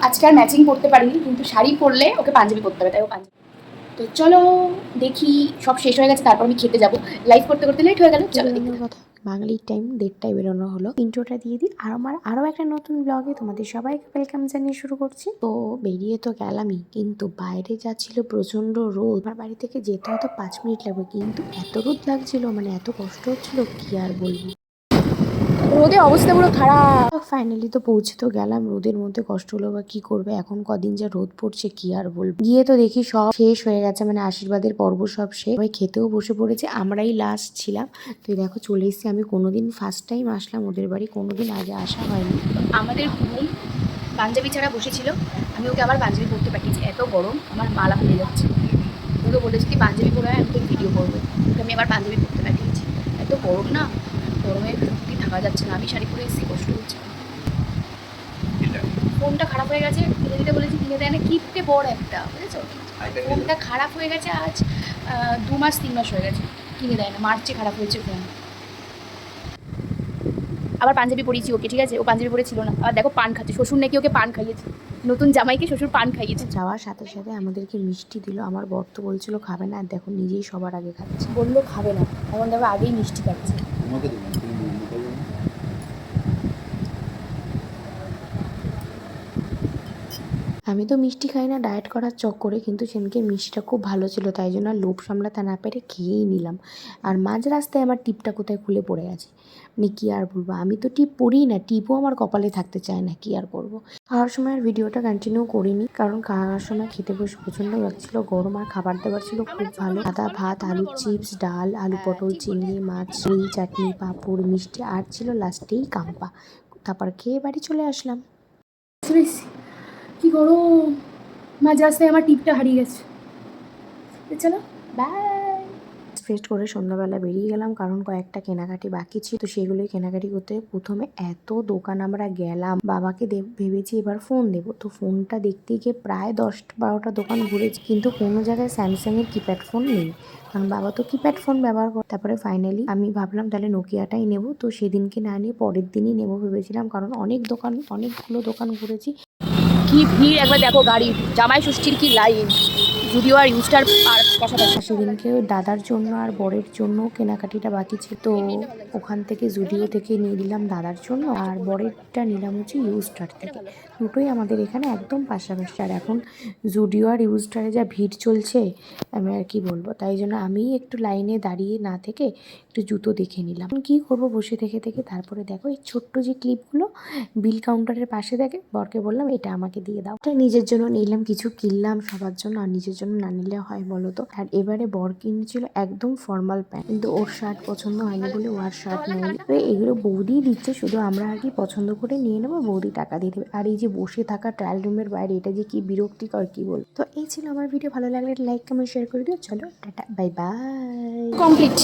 আজকে আর ম্যাচিং পরতে পারিনি, কিন্তু শাড়ি পরলে ওকে পাঞ্জাবি পরতে হবে, তাই ও পাঞ্জাবি। তো চলো দেখি, সব শেষ হয়ে গেছে, তারপর আমি খেতে যাবো। লাইভ করতে করতে লেট হয়ে গেল। চলো বেরোনোর কথা, বাঙালির টাইম 1:30টায় বেরোনো হলো। ইন্ট্রোটা দিয়ে দিই। আর আমার আরও একটা নতুন ব্লগে তোমাদের সবাইকে ওয়েলকাম জানিয়ে শুরু করছি। তো বেরিয়ে তো গেলামই, কিন্তু বাইরে যাচ্ছিল প্রচন্ড রোদ। আমার বাড়ি থেকে যেতে হয়তো 5 মিনিট লাগবে, কিন্তু এত রোদ লাগছিল, মানে এত কষ্ট হচ্ছিল কি আর বলবো। রোদে অবস্থা পুরো খারাপ। ফাইনালি তো পৌঁছে তো গেলাম। রোদের মধ্যে কষ্ট হলো, বা কি করবে, এখন কদিন যা রোদ পড়ছে কি আর বলবো। গিয়ে তো দেখি সব শেষ হয়ে গেছে, মানে আশীর্বাদের পর্ব সব শেষ। সবাই খেতেও বসে পড়েছে, আমরাই লাস্ট ছিলাম। তো দেখো চলে এসেছি। আমি কোনোদিন ফার্স্ট টাইম আসলাম ওদের বাড়ি, কোনোদিন আগে আসা হয়নি। আমাদের ঘুম পাঞ্জাবি ছাড়া বসেছিল, আমি ওকে আবার পাঞ্জাবি পরতে পাঠিয়েছি, এত গরম আমার মালা খুলে যাচ্ছে। ওকে বলেছি কি পাঞ্জাবি পরে আমি তো ভিডিও করবো, ওকে আমি আবার পাঞ্জাবি পরতে পাঠিয়েছি। এত গরম না, গরমে সত্যি থাকা যাচ্ছে না। আমি শাড়ি পরে এসেছি, কষ্ট হচ্ছে। ফোনটা খারাপ হয়ে গেছে, কিনে দিতে বলেছি, কিনে দেয় না। কিপটে বড় একটা, বুঝেছো? ফোনটা খারাপ হয়ে গেছে আজ 2 মাস 3 মাস হয়ে গেছে, কিনে দেয় না। মার্চে খারাপ হয়েছে ফোন। আবার পাঞ্জাবি পরিয়েছি ওকে, ঠিক আছে? ও পাঞ্জাবি পরে ছিল না। আর দেখো পান খাচ্ছে, শ্বশুর নাকি ওকে পান খাইয়েছে, নতুন জামাইকে শ্বশুর পান খাইয়েছে। যাওয়ার সাথে সাথে আমাদেরকে মিষ্টি দিল। আমার বর তো বলছিল খাবে না, আর দেখো নিজেই সবার আগে খাচ্ছে। বললো খাবে না, এখন দেখো আগেই মিষ্টি খাচ্ছে। আমি তো মিষ্টি খাই না ডায়েট করার চক্করে, কিন্তু সেদিনকে মিষ্টিটা খুব ভালো ছিল, তাই জন্য লোভ সামলাতে না পেরে খেয়েই নিলাম। আর মাঝ রাস্তায় আমার টিপটা কোথায় খুলে পড়ে গেছে, মানে কী আর বলবো। আমি তো টিপ পরিই না, টিপও আমার কপালে থাকতে চায় না, কী আর করবো। খাওয়ার সময় আর ভিডিওটা কন্টিনিউ করিনি, কারণ খাওয়ার সময় খেতে বসে প্রচণ্ড লাগছিল, গরম, আর খাবার দাবার ছিল খুব ভালো। সাদা ভাত, আলুর চিপস, ডাল, আলু পটল, চিংড়ি মাছ, দই, চাটনি, পাঁপড়, মিষ্টি, আর ছিল লাস্টেই কাম্পা। তারপর খেয়ে বাড়ি চলে আসলাম। কি গরম, মাঝ রাস্তায় আমার টিপটা হারিয়ে গেছে। চলো বাই। ফেস্ট করে সন্ধ্যাবেলা বেরিয়ে গেলাম, কারণ কয়েকটা কেনাকাটি বাকি ছিল, তো সেগুলোই কেনাকাটি করতে। প্রথমে এত দোকান আমরা গেলাম, বাবাকে ভেবেছি এবার ফোন দেবো, তো ফোনটা দেখতে গিয়ে প্রায় 10-12টা দোকান ঘুরেছি, কিন্তু কোনো জায়গায় স্যামসাংয়ের কিপ্যাড ফোন নেই, কারণ বাবা তো কিপ্যাড ফোন ব্যবহার করে। তারপরে ফাইনালি আমি ভাবলাম তাহলে নোকিয়াটাই নেবো, তো সেদিনকে না নিয়ে পরের দিনই নেবো ভেবেছিলাম, কারণ অনেকগুলো দোকান ঘুরেছি। কি ভিড় একবার দেখো, গাড়ি জামাই ষষ্ঠীর কি লাইন, যদিও আর ইউস্টার আর পাশাপাশি। সেদিনকে দাদার জন্য আর বরের জন্য কেনাকাটিটা বাকি ছিল, তো ওখান থেকে জুডিও থেকে নিয়ে নিলাম দাদার জন্য, আর বরেরটা নিলাম হচ্ছে ইউস্টার থেকে। দুটোই আমাদের এখানে একদম পাশাপাশি। আর এখন জুডিও আর ইউস্টারে যা ভিড় চলছে, আমি আর কি বলবো, তাই জন্য আমি একটু লাইনে দাঁড়িয়ে না থেকে একটু জুতো দেখে নিলাম। কি করব বসে থেকে থেকে। তারপরে দেখো এই ছোট্ট যে ক্লিপগুলো বিল কাউন্টারের পাশে দেখে, বরকে বললাম এটা আমাকে দিয়ে দাও। এটা নিজের জন্য নিলাম, কিছু কিনলাম সবার জন্য, আর নিজের জন্য না নিলে হয় বলো তো। আর এবারে বর কিনেছিল একদম ফর্মাল প্যান্ট, কিন্তু ওর শার্ট পছন্দ হয়নি বলে ও আর শার্ট নেয়নি। তো এগুলো বৌদি দিচ্ছে, শুধু আমরা আর কি পছন্দ করে নিয়ে নেবো, বৌদি টাকা দিয়ে দেবে। আর এই যে বসে থাকা ট্রায়াল রুমের বাইরে, এটা যে কি বিরক্তিকর কি বল। তো এই ছিল আমার ভিডিও, ভালো লাগলে লাইক কমেন্ট শেয়ার করে দিও। চলো টাটা বাই বাই, কমপ্লিট।